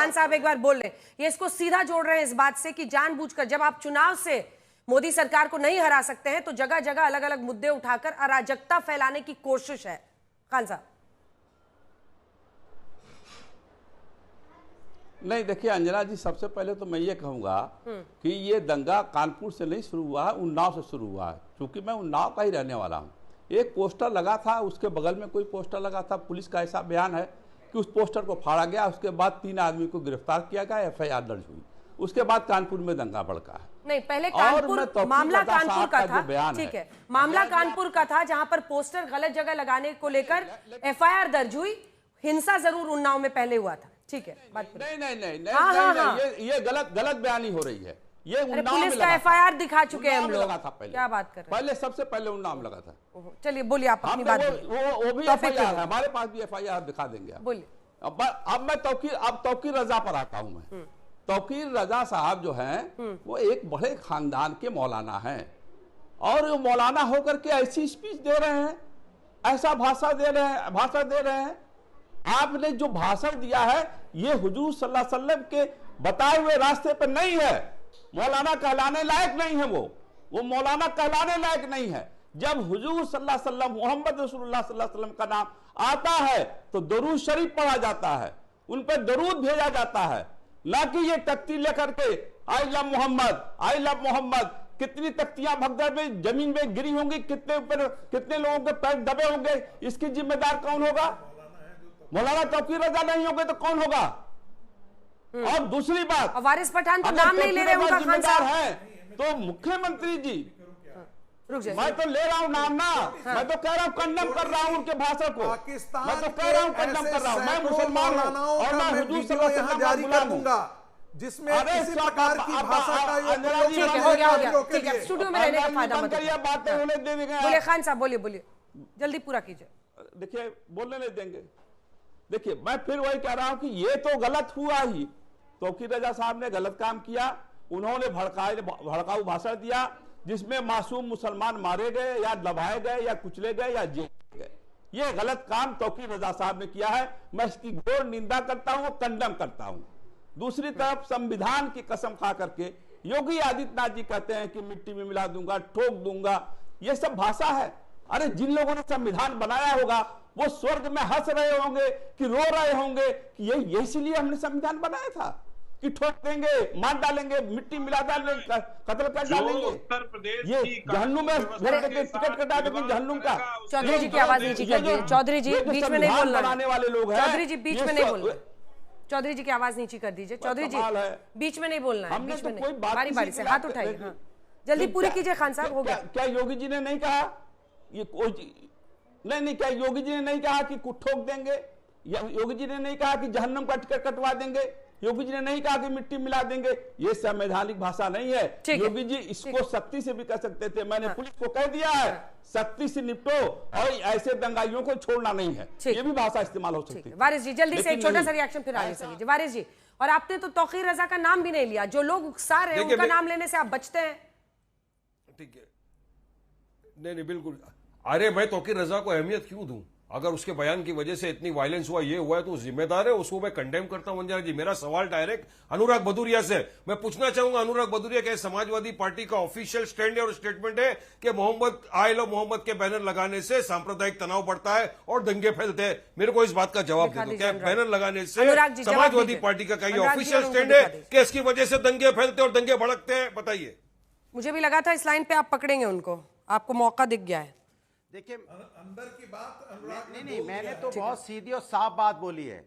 खान साहब एक बार बोल रहे, ये इसको सीधा जोड़ रहे हैं इस बात से कि जानबूझकर जब आप चुनाव से मोदी सरकार को नहीं हरा सकते हैं तो जगह जगह अलग अलग मुद्दे उठाकर अराजकता फैलाने की कोशिश है। खान साहब नहीं, देखिए अंजना जी, सबसे पहले तो मैं ये कहूंगा कि ये दंगा कानपुर से नहीं शुरू हुआ है, उन्नाव से शुरू हुआ है। क्योंकि मैं उन्नाव का ही रहने वाला हूँ। एक पोस्टर लगा था, उसके बगल में कोई पोस्टर लगा था, पुलिस का ऐसा बयान है कि उस पोस्टर को फाड़ा गया, उसके बाद 3 आदमी को गिरफ्तार किया गया, FIR दर्ज हुई। उसके बाद कानपुर में दंगा भड़का है। नहीं, पहले कानपुर मामला कानपुर का था, ठीक है, मामला कानपुर का था जहां पर पोस्टर गलत जगह लगाने को लेकर FIR दर्ज हुई। हिंसा जरूर उन्नाव में पहले हुआ था, ठीक है, बात नहीं नहीं नहीं नहीं, ये गलत बयानी हो रही है। ये उन्नाव पुलिस में का लगा FIR दिखा चुके हैं हम लोग। लगा था पहले, क्या बात कर रहे हैं? पहले सबसे पहले उन्नाव में लगा था। चलिए बोलिए आप अपनी बात। वो भी FIR है, हमारे पास भी FIR दिखा देंगे। बोलिए। अब मैं तौकीर रजा पर आता हूं। मैं तौकीर रजा साहब जो हैं वो एक बड़े खानदान के मौलाना हैं और वो मौलाना होकर के ऐसी स्पीच दे रहे हैं, ऐसा भाषण दे रहे हैं। आपने जो भाषण दिया है ये हुजूर सल्लल्लाहु अलैहि वसल्लम के बताए हुए रास्ते पर नहीं है। मौलाना कहलाने लायक नहीं है, वो मौलाना कहलाने लायक नहीं है। जब हुजूर सल्लल्लाहु अलैहि वसल्लम मोहम्मद रसूलुल्लाह सल्लल्लाहु अलैहि वसल्लम का नाम आता है तो दरूद शरीफ पढ़ा जाता है, उन पर दरूद भेजा जाता है, ना कि ये तख्ती लेकर के आई लव मोहम्मद। कितनी तख्तियां भगदड़ में जमीन में गिरी होंगी, कितने लोगों के पैर दबे होंगे, इसकी जिम्मेदार कौन होगा? मौलाना तौकीर रजा नहीं होंगे तो कौन होगा? और दूसरी बात, वारिस पठान तो नाम नहीं ले रहे उनका, खान साहब है तो मुख्यमंत्री जी, मैं तो ले रहा हूं नाम ना। मैं तो कह रहा हूं, कंडम कर रहा हूं उनके भाषण को। मैं तो कह रहा हूं, कंडम कर रहा हूं। मैं मुसलमान हूं और मैं हुजूर सल्लल्लाहु अलैहि वसल्लम जारी कर दूंगा, जिसमें किसी प्रकार की भाषा का ठीक है, हो गया। ठीक है, स्टूडियो में रहने का फायदा मत उठाइए। बातें उन्हें दे देंगे। बोलिए खान साहब, बोलिए, जल्दी पूरा कीजिए। देखिए, बोलने नहीं देंगे। देखिए, मैं फिर वही कह रहा हूं कि ये तो गलत हुआ ही। तौकीर रजा साहब ने गलत काम किया। उन्होंने भड़काऊ भाषण दिया जिसमें मासूम मुसलमान मारे गए या दबाए गए या कुचले गए या जेल गए। ये गलत काम तौकीर रजा साहब ने किया है। मैं इसकी घोर निंदा करता हूं, कंडम करता हूं। दूसरी तरफ संविधान की कसम खा करके योगी आदित्यनाथ जी कहते हैं कि मिट्टी में मिला दूंगा, ठोक दूंगा। ये सब भाषा है। अरे जिन लोगों ने संविधान बनाया होगा वो स्वर्ग में हंस रहे होंगे कि रो रहे होंगे कि ये इसीलिए हमने संविधान बनाया था कि ठोक देंगे, मार डालेंगे, मिट्टी मिला डालेंगे, कत्ल कर डालेंगे। उत्तर प्रदेश ये जहन्नुम में टिकट कटा देंगे जहन्नुम का। चौधरी जी की आवाज नीचे कर दीजिए। चौधरी जी बीच में नहीं बोलना। बनाने वाले लोग हैं। चौधरी जी बीच में नहीं बोलना। चौधरी जी की आवाज नीचे कर दीजिए। चौधरी जी बीच में नहीं बोलना है, बीच में नहीं, बारी बारी से हाथ उठाइए। हाँ, जल्दी पूरी कीजिए खान साहब, हो गया। क्या योगी जी ने नहीं कहा ये कोई नहीं, क्या योगी जी ने नहीं कहा कि ठोक देंगे? योगी जी ने नहीं कहा कि जहन्नम का टिकट कटवा देंगे? योगी जी ने नहीं कहा कि मिट्टी मिला देंगे? ये संवैधानिक भाषा नहीं है। योगी जी इसको सख्ती से भी कर सकते थे। मैंने पुलिस को कह दिया है, सख्ती से निपटो और ऐसे दंगाइयों को छोड़ना नहीं है। ये भी भाषा इस्तेमाल हो सकती है। वारिस जी जल्दी से एक छोटा सा रिएक्शन फिर आगे से लीजिए। वारिस जी, और आपने तो तौकीर रजा का नाम भी नहीं लिया। जो लोग उकसा रहे हैं उनका नाम लेने से आप बचते हैं। ठीक है, नहीं बिल्कुल। अरे मैं तौकीर रजा को अहमियत क्यों दूं? अगर उसके बयान की वजह से इतनी वायलेंस हुआ, ये हुआ है, तो जिम्मेदार है, उसको मैं कंडेम करता हूं। अंजना जी, मेरा सवाल डायरेक्ट अनुराग भदौरिया से मैं पूछना चाहूंगा। अनुराग भदौरिया के समाजवादी पार्टी का ऑफिशियल स्टैंड और स्टेटमेंट है कि आई लव मोहम्मद के बैनर लगाने से सांप्रदायिक तनाव बढ़ता है और दंगे फैलते हैं। मेरे को इस बात का जवाब दे दो, क्या बैनर लगाने से समाजवादी पार्टी का कहीं ऑफिशियल स्टैंड है कि इसकी वजह से दंगे फैलते और दंगे भड़कते हैं? बताइए। मुझे भी लगा था इस लाइन पे आप पकड़ेंगे उनको, आपको मौका दिख गया है। देखिए, अंदर की बात नहीं, मैंने तो बहुत सीधी और साफ बात बोली है।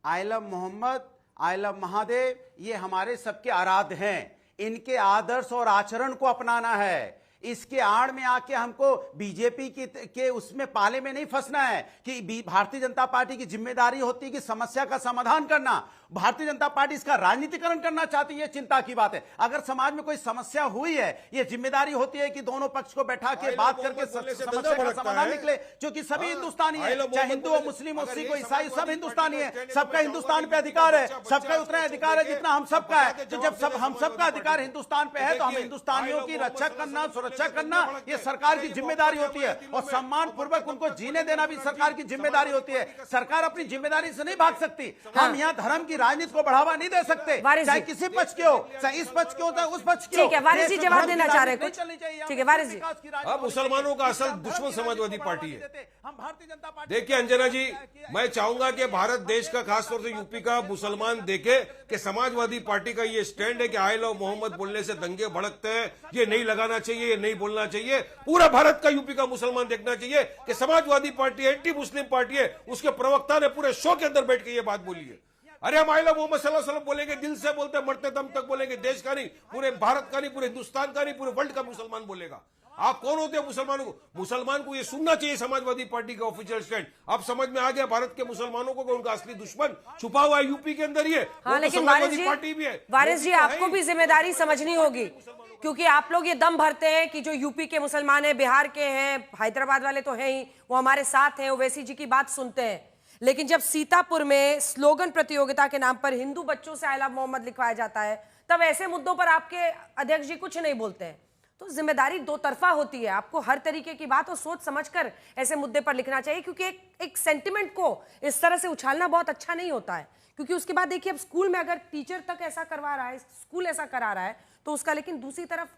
I love Mohammad, I love Mahadev, ये हमारे सबके आराध्य हैं। इनके आदर्श और आचरण को अपनाना है। इसके आड़ में आके हमको बीजेपी के उसमें पाले में नहीं फंसना है कि भारतीय जनता पार्टी की जिम्मेदारी होती है कि समस्या का समाधान करना। भारतीय जनता पार्टी इसका राजनीतिकरण करना चाहती है, ये चिंता की बात है। अगर समाज में कोई समस्या हुई है, ये जिम्मेदारी होती है कि दोनों पक्ष को बैठा के बात करके समस्या का समाधान निकले, क्योंकि सभी हिंदुस्तानी है, चाहे हिंदू हो, मुस्लिम हो, सिख हो, ईसाई, सब हिंदुस्तानी है। सबका हिंदुस्तान पे अधिकार है, सबका उतना अधिकार है जितना हम सबका है। तो जब हम सबका अधिकार हिंदुस्तान पे है तो हम हिंदुस्तानियों की रक्षा करना, सुरक्षा करना ये सरकार की जिम्मेदारी होती है, और सम्मान पूर्वक उनको जीने देना भी सरकार की जिम्मेदारी होती है। सरकार अपनी जिम्मेदारी से नहीं भाग सकती। हम यहाँ धर्म की राजनीति को बढ़ावा नहीं दे सकते, चाहे किसी पक्ष के हो, चाहे इस पक्ष के हो, चाहे उस पक्ष के हो। ठीक है, वारिस जी जवाब देना चाह रहे हैं कुछ? ठीक है वारिस जी। अब मुसलमानों का असल दुश्मन समाजवादी पार्टी है। हम भारतीय जनता पार्टी, देखिए अंजना जी, मैं चाहूंगा कि भारत देश का, खासतौर से यूपी का मुसलमान देखे कि समाजवादी पार्टी का ये स्टैंड है कि आई लव मोहम्मद बोलने से दंगे भड़कते हैं, ये नहीं लगाना चाहिए, ये नहीं बोलना चाहिए। पूरा भारत का, यूपी का मुसलमान देखना चाहिए कि Samajwadi party anti Muslim party है। उसके प्रवक्ता ने पूरे शो के अंदर बैठ के ये बात बोली है। अरे हम आई लव मोहम्मद सल्लल्लाहु अलैहि वसल्लम बोलेंगे, दिल से बोलते, मरते दम तक बोलेंगे। देश का नहीं, पूरे भारत का नहीं, पूरे हिंदुस्तान का नहीं, पूरे वर्ल्ड का मुसलमान बोलेगा। आप कौन होते हैं मुसलमानों को? मुसलमान को ये सुनना चाहिए समाजवादी पार्टी का ऑफिशियल स्टैंड। अब समझ में आ गया भारत के मुसलमानों को कि उनका असली दुश्मन छुपा हुआ है यूपी के अंदर ही है। हाँ, लेकिन वारिस जी आपको भी जिम्मेदारी समझनी होगी, क्योंकि आप लोग ये दम भरते हैं कि जो यूपी के मुसलमान हैं, बिहार के हैं, हैदराबाद वाले तो हैं ही, वो हमारे साथ हैं, ओवैसी जी की बात सुनते हैं। लेकिन जब सीतापुर में स्लोगन प्रतियोगिता के नाम पर हिंदू बच्चों से आई लव मोहम्मद लिखवाया जाता है, तब ऐसे मुद्दों पर आपके अध्यक्ष जी कुछ नहीं बोलते हैं। तो जिम्मेदारी दो तरफा होती है, आपको हर तरीके की बात और सोच समझकर ऐसे मुद्दे पर लिखना चाहिए, क्योंकि एक सेंटिमेंट को इस तरह से उछालना बहुत अच्छा नहीं होता है। क्योंकि उसके बाद देखिए, अब स्कूल में अगर टीचर तक ऐसा करवा रहा है, स्कूल ऐसा करा रहा है, तो उसका, लेकिन दूसरी तरफ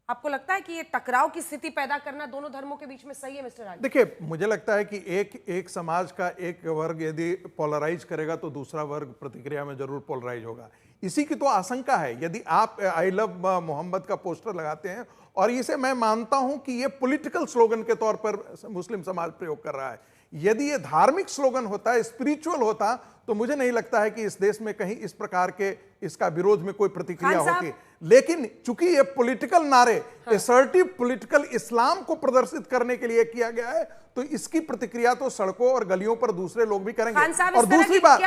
आपको लगता है कि ये टकराव की स्थिति पैदा करना दोनों धर्मों के बीच में सही है मिस्टर राज? देखिए, मुझे लगता है कि एक समाज का एक वर्ग यदि पोलराइज करेगा तो दूसरा वर्ग प्रतिक्रिया में जरूर पोलराइज होगा। इसी की तो आशंका है। यदि आप आई लव मोहम्मद का पोस्टर लगाते हैं, और इसे मैं मानता हूं कि ये पॉलिटिकल स्लोगन के तौर पर मुस्लिम समाज प्रयोग कर रहा है, यदि ये धार्मिक स्लोगन होता, स्पिरिचुअल होता, तो मुझे नहीं लगता है कि इस देश में कहीं इस प्रकार के इसका विरोध में कोई प्रतिक्रिया होती। लेकिन चूंकि ये पॉलिटिकल नारे, असर्टिव पॉलिटिकल इस्लाम को प्रदर्शित करने के लिए किया गया है, तो इसकी प्रतिक्रिया तो सड़कों और गलियों पर दूसरे लोग भी करेंगे। और दूसरी बात,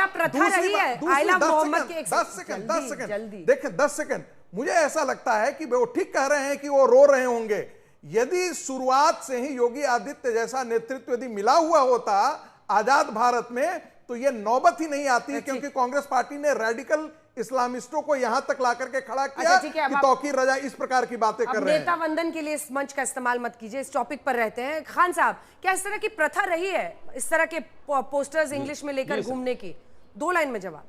10 सेकंड, मुझे ऐसा लगता है कि वो ठीक कह रहे हैं कि वो रो रहे होंगे। यदि शुरुआत से ही योगी आदित्य जैसा नेतृत्व यदि मिला हुआ होता आजाद भारत में, तो ये नौबत ही नहीं आती, क्योंकि कांग्रेस पार्टी ने रेडिकल इस्लामिस्टों को यहां तक ला करके खड़ा किया कि तौकीर रजा इस प्रकार की बातें कर रहे हैं। नेता वंदन के लिए इस मंच का इस्तेमाल मत कीजिए, इस टॉपिक पर रहते हैं। खान साहब, क्या इस तरह की प्रथा रही है, इस तरह के पोस्टर्स इंग्लिश में लेकर घूमने की? 2 लाइन में जवाब।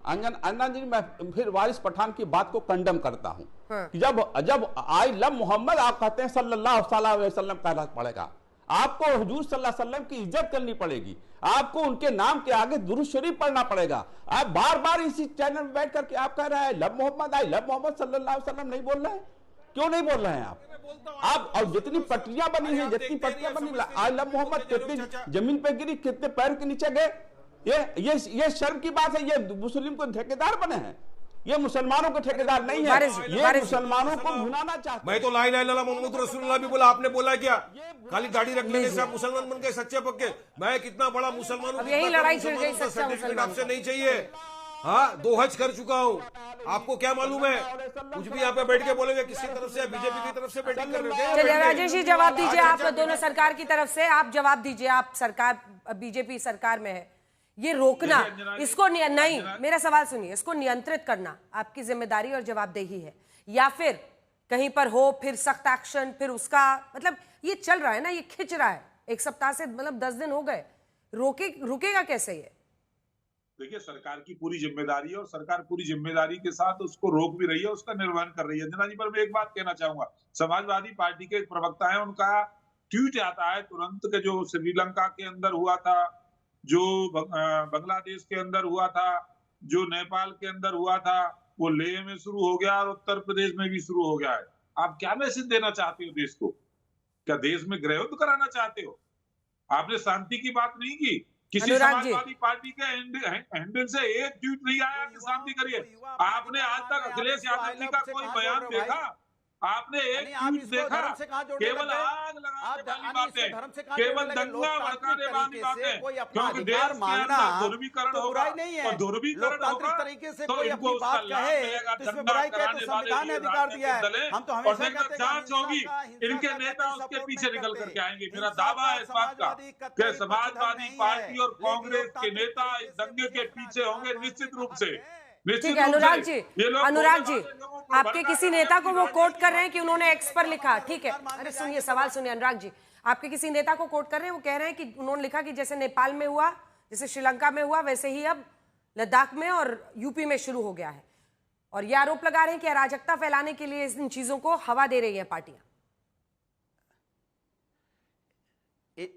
अन्ना जी, मैं फिर वारिस पठान की बात को कंडम करता हूं। कि जब आई लव मोहम्मद आप कहते हैं सल्लल्लाहु अलैहि वसल्लम कहना पड़ेगा, आपको हुजूर सल्लल्लाहु अलैहि वसल्लम की इज्जत करनी पड़ेगी, आपको उनके नाम के आगे दुरूद शरीफ पढ़ना पड़ेगा। आप बार बार इसी चैनल में बैठ करके आप कह रहे हैं love Mohammad, I love Mohammad सल्लल्लाहु अलैहि वसल्लम नहीं बोल रहे हैं? क्यों नहीं बोल रहे हैं आप? और जितनी पटरियां बनी है, जितनी पटरियां बनी, आई लव मोहम्मद कितनी जमीन पे गिरी, कितने पैर के नीचे गए। ये शर्म की बात है। ये मुस्लिम को ठेकेदार बने हैं, ये मुसलमानों के ठेकेदार नहीं है, ये मुसलमानों को भुनाना चाहते। मैं तो ला इलाहा इल्लल्लाह मुहम्मद रसूलुल्लाह भी बोला, आपने बोला क्या? खाली दाढ़ी रख लेने से आप मुसलमान बन गए सच्चे पक्के? मैं कितना बड़ा मुसलमान हूं, यही लड़ाई छिड़ गई। सर्टिफिकेट आपसे नहीं चाहिए। हाँ, 2 हज कर चुका हूँ, आपको क्या मालूम है? कुछ भी यहाँ पे बैठ के बोलेंगे किसकी तरफ से, बीजेपी की तरफ से बैटिंग कर रहे हैं। चलिए राजेश जी जवाब दीजिए, आप दोनों सरकार की तरफ से आप जवाब दीजिए। आप सरकार, बीजेपी सरकार में है, ये रोकना, इसको नहीं, मेरा सवाल सुनिए, इसको नियंत्रित करना आपकी जिम्मेदारी और जवाबदेही है, या फिर कहीं पर हो फिर सख्त एक्शन, फिर उसका मतलब ये चल रहा है ना, ये खिंच रहा है 1 सप्ताह से, मतलब 10 दिन हो गए, रुकेगा कैसे ये? देखिए, सरकार की पूरी जिम्मेदारी है और सरकार पूरी जिम्मेदारी के साथ उसको रोक भी रही है, उसका निर्वहन कर रही है। अंजना जी, पर मैं एक बात कहना चाहूंगा, समाजवादी पार्टी के एक प्रवक्ता है, उनका ट्वीट आता है तुरंत के, जो श्रीलंका के अंदर हुआ था, जो बांग्लादेश के अंदर हुआ था, जो नेपाल के अंदर हुआ था, वो लेह में शुरू हो गया और उत्तर प्रदेश में भी शुरू हो गया है। आप क्या मैसेज देना चाहते हो देश को? क्या देश में गृह युद्ध कराना चाहते हो? आपने शांति की बात नहीं की, किसी समाजवादी पार्टी के हैंडल से एक ट्वीट नहीं आया कि शांति करिए। आपने आज तक अखिलेश यादव जी का कोई बयान देखा? आपने एक ट्वीट देखा? केवल आग लगाने वाली बातें, केवल दंगा भड़काने वाली बातें, क्योंकि देश के अंदर ध्रुवीकरण होगा और ध्रुवीकरण होगा तो इनको उसका लाभ मिलेगा, दंगा कराने वाले राजनीतिक दल हैं और फिर जांच होगी, इनके नेता उसके पीछे निकल करके आएंगे। मेरा दावा है इस बात का कि समाजवादी पार्टी और कांग्रेस के नेता इस दंगे के पीछे होंगे निश्चित रूप से। ठीक है अनुराग जी आपके किसी नेता को वो कोट कर रहे हैं कि उन्होंने एक्स पर लिखा, ठीक है, अरे सुनिए सवाल सुनिए अनुराग जी, आपके किसी नेता को कोट कर रहे हैं, वो कह रहे हैं कि उन्होंने लिखा कि जैसे नेपाल में हुआ, जैसे श्रीलंका में हुआ, वैसे ही अब लद्दाख में और यूपी में शुरू हो गया है, और ये आरोप लगा रहे हैं कि अराजकता फैलाने के लिए इन चीजों को हवा दे रही है पार्टियां।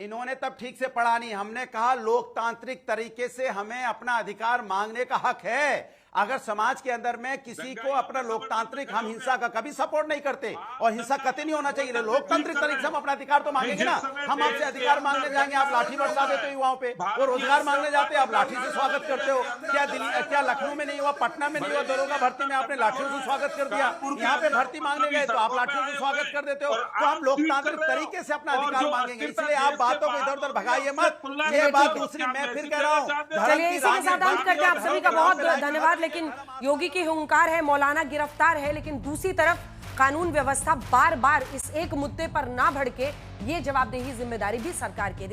इन्होंने तब ठीक से पढ़ा नहीं। हमने कहा लोकतांत्रिक तरीके से हमें अपना अधिकार मांगने का हक है। अगर समाज के अंदर में किसी को अपना लोकतांत्रिक, हम हिंसा का कभी सपोर्ट नहीं करते और हिंसा कतई नहीं होना चाहिए। लोकतांत्रिक तरीके से हम अपना अधिकार तो मांगेंगे ना। हम आपसे अधिकार मांगने जाएंगे, आप लाठी बरसा देते हो युवाओं पे, वो रोजगार मांगने जाते हैं आप लाठी से स्वागत करते हो। क्या दिल्ली, क्या लखनऊ में नहीं हुआ, पटना में नहीं हुआ, दरोगा भर्ती में आपने लाठियों से स्वागत कर दिया, यहाँ पे भर्ती मांगने गए तो आप लाठियों से स्वागत कर देते हो। तो हम लोकतांत्रिक तरीके से अपना अधिकार मांगेंगे, इसलिए आप बातों को इधर उधर भगाइए मत। ये बात दूसरी, मैं फिर कह रहा हूँ, चलिए इसी के साथ अंत करते हैं। आप सभी का बहुत धन्यवाद। लेकिन योगी की हुंकार है, मौलाना गिरफ्तार है, लेकिन दूसरी तरफ कानून व्यवस्था बार बार इस एक मुद्दे पर ना भड़के, ये जवाबदेही जिम्मेदारी भी सरकार की है।